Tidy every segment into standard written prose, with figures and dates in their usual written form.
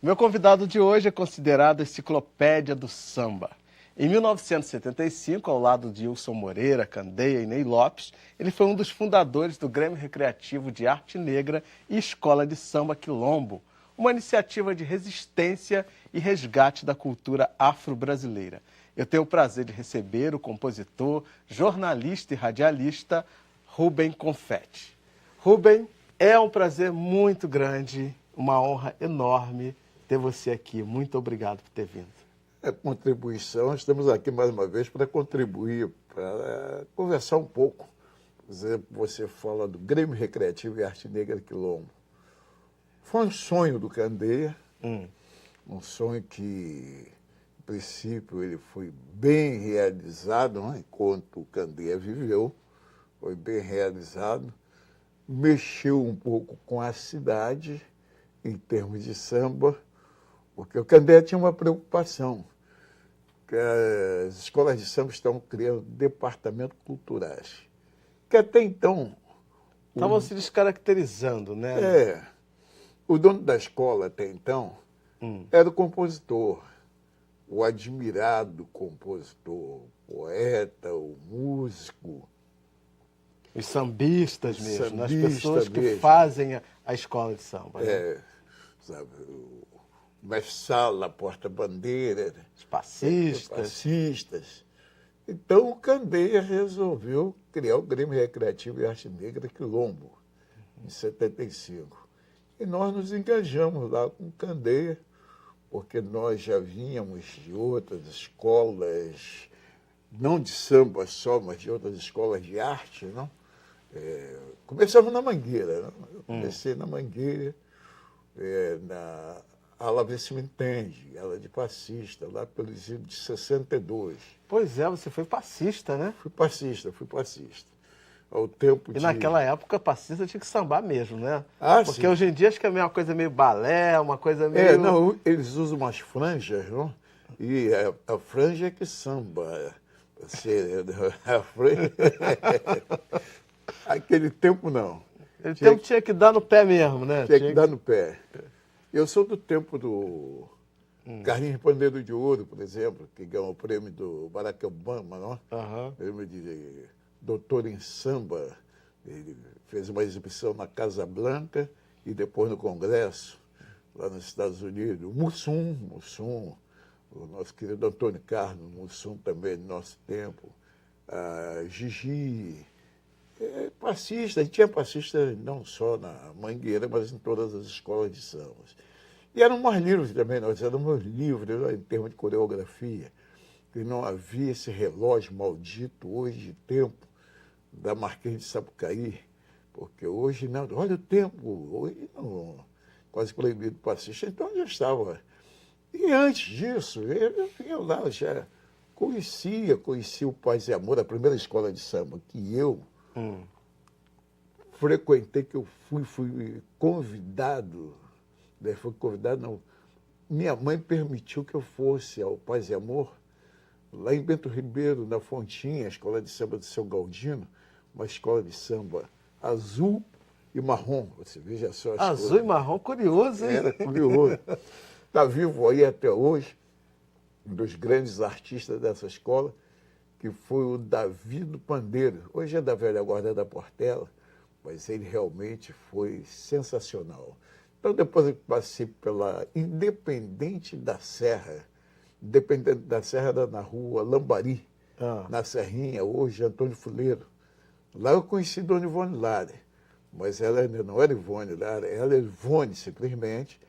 Meu convidado de hoje é considerado a enciclopédia do samba. Em 1975, ao lado de Wilson Moreira, Candeia e Ney Lopes, ele foi um dos fundadores do Grêmio Recreativo de Arte Negra e Escola de Samba Quilombo, uma iniciativa de resistência e resgate da cultura afro-brasileira. Eu tenho o prazer de receber o compositor, jornalista e radialista Rubem Confetti. Rubem, é um prazer muito grande, uma honra enorme ter você aqui. Muito obrigado por ter vindo. A contribuição, estamos aqui mais uma vez para contribuir, para conversar um pouco. Você fala do Grêmio Recreativo e Arte Negra Quilombo. Foi um sonho do Candeia, um sonho que, em princípio, ele foi bem realizado, né? Enquanto o Candeia viveu, foi bem realizado. Mexeu um pouco com a cidade, em termos de samba, porque o Candeia tinha uma preocupação, que as escolas de samba estão criando departamentos culturais, que até então... Estavam se descaracterizando, né? O dono da escola até então era o compositor, o admirado compositor, o poeta, o músico. Os sambistas mesmo, as Sambista pessoas que mesmo. fazem a escola de samba. Né? Sabe, o mestre Sala, porta-bandeira, Os passistas. passistas. Então o Candeia resolveu criar o Grêmio Recreativo e Arte Negra Quilombo, em 75. E nós nos engajamos lá com o Candeia, porque nós já vínhamos de outras escolas, não de samba só, mas de outras escolas de arte, não? Começamos na Mangueira, não? Eu comecei na Mangueira, na ala Vê Se Me Entende, ala de passista, lá pelos anos de 62. Pois é, você foi passista, né? Fui passista. Ao tempo E naquela época, passista tinha que sambar mesmo, né? Porque sim. hoje em dia acho que é uma coisa meio balé, uma coisa meio... Não, eles usam umas franjas, não? E a franja é que samba. A franja... Aquele tempo, não. Aquele tempo tinha que dar no pé mesmo, né? Tinha que dar no pé. Eu sou do tempo do Carlinhos Pandeiro de Ouro, por exemplo, que ganhou o prêmio do Barack Obama, não? Prêmio de doutor em samba. Ele fez uma exibição na Casa Blanca e depois no Congresso, lá nos Estados Unidos. O Mussum, o nosso querido Antônio Carlos Mussum também, do nosso tempo. A Gigi, passista. A gente tinha passista não só na Mangueira, mas em todas as escolas de samba. E eram mais livres também, nós éramos livres, né, em termos de coreografia, que não havia esse relógio maldito hoje de tempo da Marquês de Sapucaí, porque hoje não, olha o tempo, hoje não, quase proibido passista, então eu já estava. E antes disso, eu lá já conhecia o Paz e Amor, a primeira escola de samba que eu frequentei, que eu fui convidado, não, minha mãe permitiu que eu fosse ao Paz e Amor, lá em Bento Ribeiro, na Fontinha, a escola de samba do Seu Galdino, uma escola de samba azul e marrom. Você veja só. Azul e marrom, curioso, hein? Era curioso. Está vivo aí até hoje, um dos grandes artistas dessa escola, que foi o Davi do Pandeiro. Hoje é da velha guarda da Portela, mas ele realmente foi sensacional. Então, depois eu passei pela Independente da Serra era na rua Lambari, na Serrinha, hoje Antônio Fuleiro. Lá eu conheci Dona Ivone Lara, mas ela ainda não era Ivone Lara, ela é Ivone, simplesmente,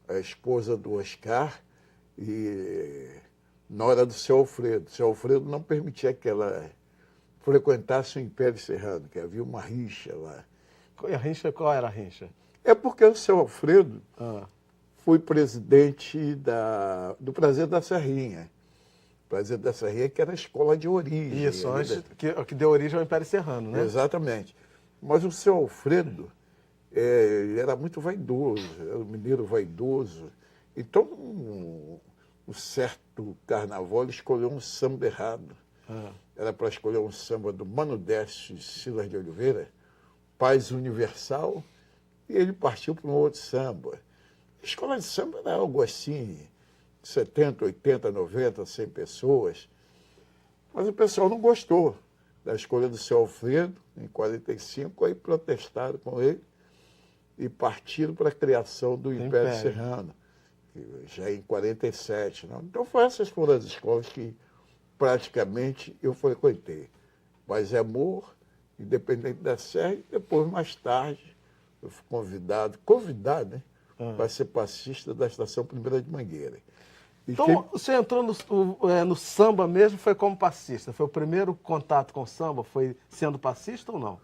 a esposa do Oscar, e nora do seu Alfredo. Seu Alfredo não permitia que ela frequentasse o Império Serrano, que havia uma rixa lá. Qual era a rixa? É porque o seu Alfredo foi presidente do Prazer da Serrinha. Prazer da Serrinha, que era a escola de origem. Isso, antes, que deu origem ao Império Serrano, né? Exatamente. Mas o seu Alfredo ele era muito vaidoso, era um mineiro vaidoso. Então, um certo carnaval, ele escolheu um samba errado. Era para escolher um samba do Mano Décio e Silas de Oliveira, Paz Universal, e ele partiu para um outro samba. Escola de samba era algo assim, 70, 80, 90, 100 pessoas. Mas o pessoal não gostou da escolha do seu Alfredo, em 45, aí protestaram com ele e partiram para a criação do Império Serrano, já em 47. Não? Então, essas foram as escolas que praticamente eu frequentei. Paz e Amor, Independente da Serra, e depois, mais tarde, eu fui convidado, né, para ser passista da Estação Primeira de Mangueira. Então, você entrou no samba mesmo, foi como passista? Foi o primeiro contato com o samba? Foi sendo passista ou não?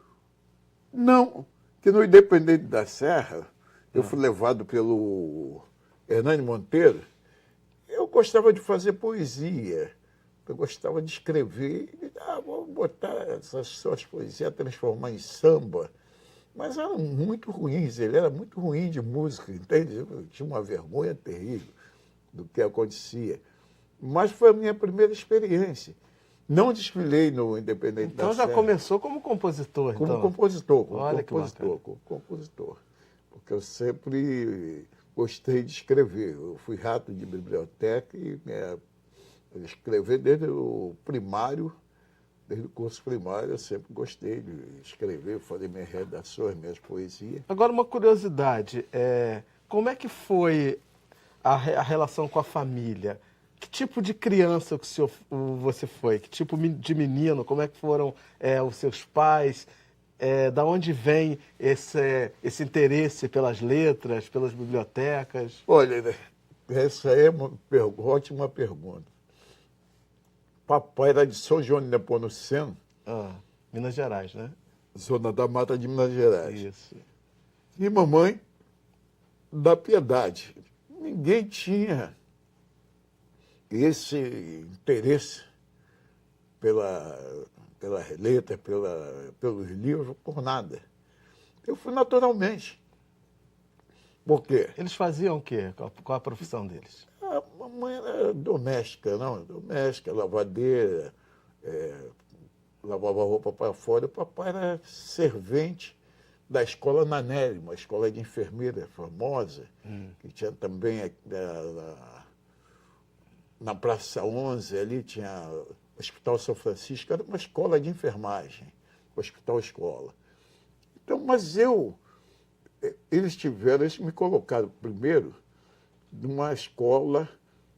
Não, que no Independente da Serra, eu fui levado pelo Hernani Monteiro. Eu gostava de fazer poesia, eu gostava de escrever. Vou botar essas suas poesias, transformar em samba. Mas eram muito ruins, ele era muito ruim de música, entende? Eu tinha uma vergonha terrível do que acontecia. Mas foi a minha primeira experiência. Não desfilei no Independente da Serra. Então já começou como compositor, como compositor. Como compositor. Porque eu sempre gostei de escrever. Eu fui rato de biblioteca e escrever desde o primário, desde o curso primário, eu sempre gostei de escrever, fazer minhas redações, minhas poesias. Agora, uma curiosidade, como é que foi a relação com a família? Que tipo de criança que você foi? Que tipo de menino? Como é que foram os seus pais? Da onde vem esse interesse pelas letras, pelas bibliotecas? Olha, essa é uma ótima pergunta. Papai era de São João de Nepomuceno. Minas Gerais, né? Zona da Mata de Minas Gerais. Isso. E mamãe da Piedade. Ninguém tinha esse interesse pela letra, pelos livros, por nada. Eu fui naturalmente. Por quê? Eles faziam o quê? Qual a profissão deles? A mamãe era doméstica, doméstica, lavadeira, lavava roupa para fora. O papai era servente da escola Nanelli, uma escola de enfermeira famosa, que tinha também na Praça 11, ali tinha o Hospital São Francisco, era uma escola de enfermagem, hospital-escola. Então, mas eles me colocaram primeiro numa escola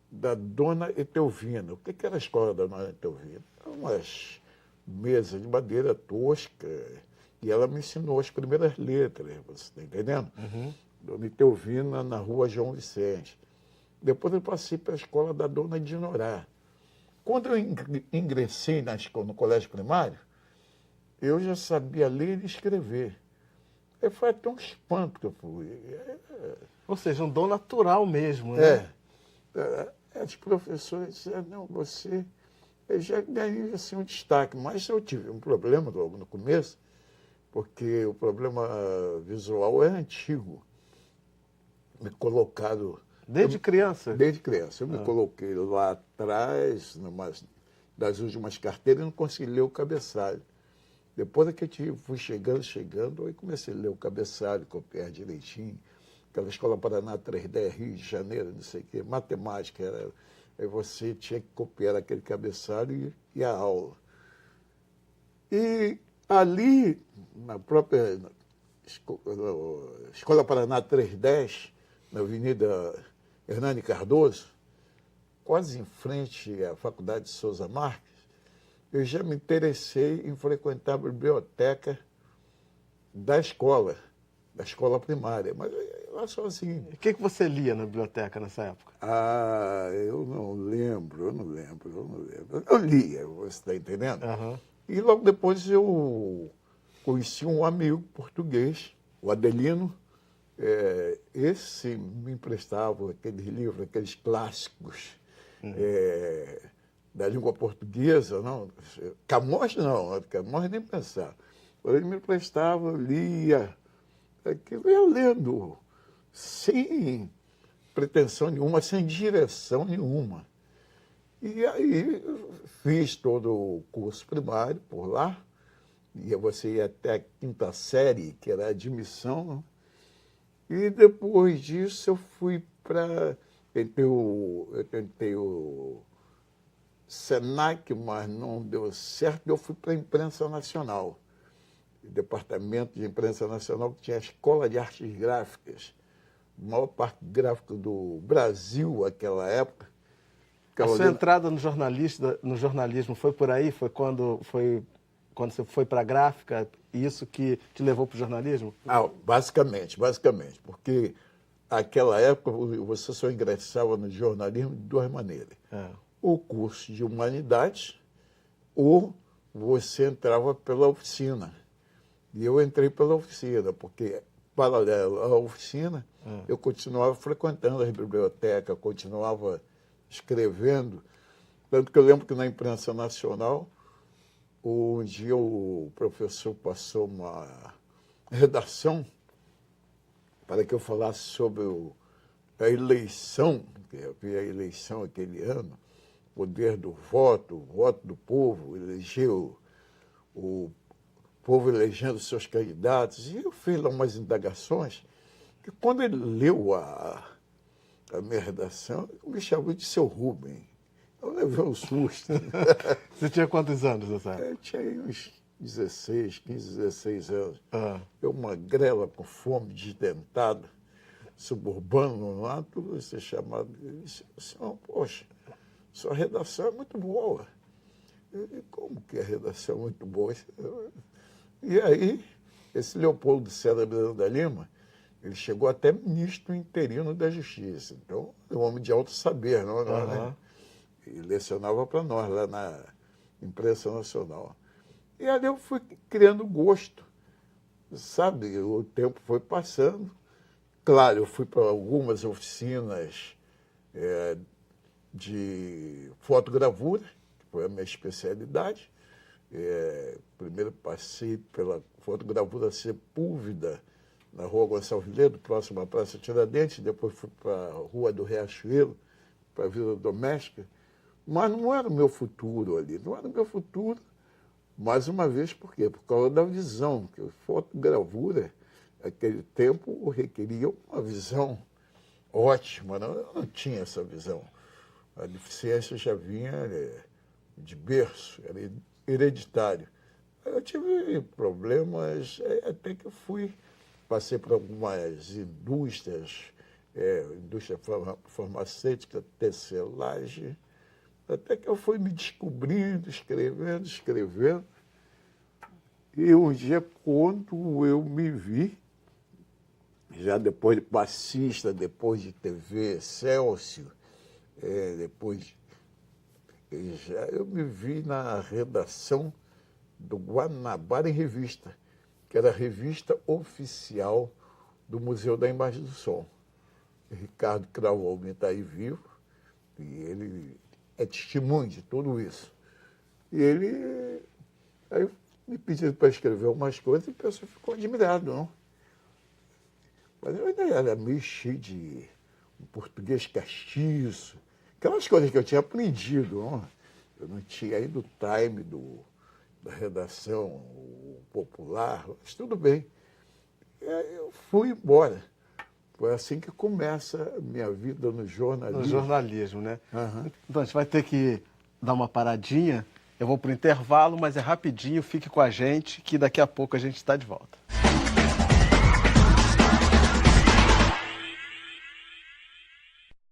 da Dona Etelvina. O que era a escola da Dona Etelvina? Eram umas mesas de madeira tosca, e ela me ensinou as primeiras letras, você está entendendo? Dona Etelvina, na rua João Vicente. Depois eu passei para a escola da Dona Dinorá. Quando eu ingressei no colégio primário, eu já sabia ler e escrever. Foi até um espanto que eu fui. Ou seja, um dom natural mesmo, né? Os professores disseram, não, você... Eu já ganhei assim, um destaque, mas eu tive um problema logo no começo, porque o problema visual é antigo. Me colocaram... Desde criança? Desde criança. Eu me coloquei lá atrás, numa das últimas carteiras, e não consegui ler o cabeçalho. Depois é que eu fui chegando, aí comecei a ler o cabeçalho, copiar direitinho. Aquela Escola Paraná 310, Rio de Janeiro, não sei o quê, matemática. Aí você tinha que copiar aquele cabeçalho e a aula. E ali, na própria Escola Paraná 310, na Avenida Hernani Cardoso, quase em frente à Faculdade de Souza Marques, eu já me interessei em frequentar a biblioteca da escola primária, mas lá sozinho. O que você lia na biblioteca nessa época? Eu não lembro. Eu lia, você está entendendo? E logo depois eu conheci um amigo português, o Adelino. Esse me emprestava aqueles livros, aqueles clássicos da língua portuguesa, não. Camões não, Camões nem pensava. Ele me emprestava, eu lia, aquilo eu ia lendo, sem pretensão nenhuma, sem direção nenhuma. E aí fiz todo o curso primário por lá, e você ia até a quinta série, que era a admissão, E depois disso eu fui para... Eu tentei o Senac, mas não deu certo. Eu fui para a Imprensa Nacional, o Departamento de Imprensa Nacional, que tinha a Escola de Artes Gráficas, a maior parte gráfica do Brasil naquela época. A sua entrada no jornalismo foi por aí? Foi quando você foi para a gráfica, isso que te levou para o jornalismo? Basicamente, porque naquela época você só ingressava no jornalismo de duas maneiras. O curso de humanidades ou você entrava pela oficina. E eu entrei pela oficina, porque, paralelo à oficina, eu continuava frequentando a biblioteca, continuava escrevendo. Tanto que eu lembro que na imprensa nacional, um dia o professor passou uma redação para que eu falasse sobre a eleição, que havia a eleição aquele ano, poder do voto, o voto do povo, elegeu o povo elegendo seus candidatos. E eu fiz lá umas indagações, que quando ele leu a minha redação, me chamou de seu Rubem. Eu levei um susto. Você tinha quantos anos, Oscar? Eu tinha uns 16, 15, 16 anos. Eu magrela, com fome, desdentado, suburbano lá, tudo isso é chamado. Eu disse, poxa, sua redação é muito boa. Como que a redação é muito boa? E aí, esse Leopoldo César Miranda Lima, ele chegou até ministro interino da Justiça. Então, é um homem de alto saber, não é? Né? E lecionava para nós lá na Imprensa Nacional. E ali eu fui criando gosto, sabe? O tempo foi passando. Claro, eu fui para algumas oficinas de fotogravura, que foi a minha especialidade. Primeiro passei pela fotogravura Sepúlveda, na Rua Gonçalves Ledo, próximo à Praça Tiradentes. Depois fui para a Rua do Riachuelo, para a Vida Doméstica. Mas não era o meu futuro ali, não era o meu futuro. Mais uma vez, por quê? Por causa da visão, que a fotogravura, naquele tempo, requeria uma visão ótima, não? Eu não tinha essa visão. A deficiência já vinha de berço, era hereditário. Eu tive problemas, até que eu passei por algumas indústrias, indústria farmacêutica, tecelagem, até que eu fui me descobrindo, escrevendo. E um dia, quando eu me vi, já depois de passista, depois de TV Excelsior, depois eu me vi na redação do Guanabara em Revista, que era a revista oficial do Museu da Imagem do Som. Ricardo Kraume está aí vivo, e ele é testemunho de tudo isso. E ele aí me pediu para escrever algumas coisas e o pessoal ficou admirado, não? Mas eu ainda era meio cheio de um português castiço, aquelas coisas que eu tinha aprendido, não? Eu não tinha ainda o time da redação popular, mas tudo bem. E aí eu fui embora. Foi assim que começa a minha vida no jornalismo. No jornalismo, né? Então, a gente vai ter que dar uma paradinha. Eu vou para o intervalo, mas é rapidinho. Fique com a gente, que daqui a pouco a gente está de volta.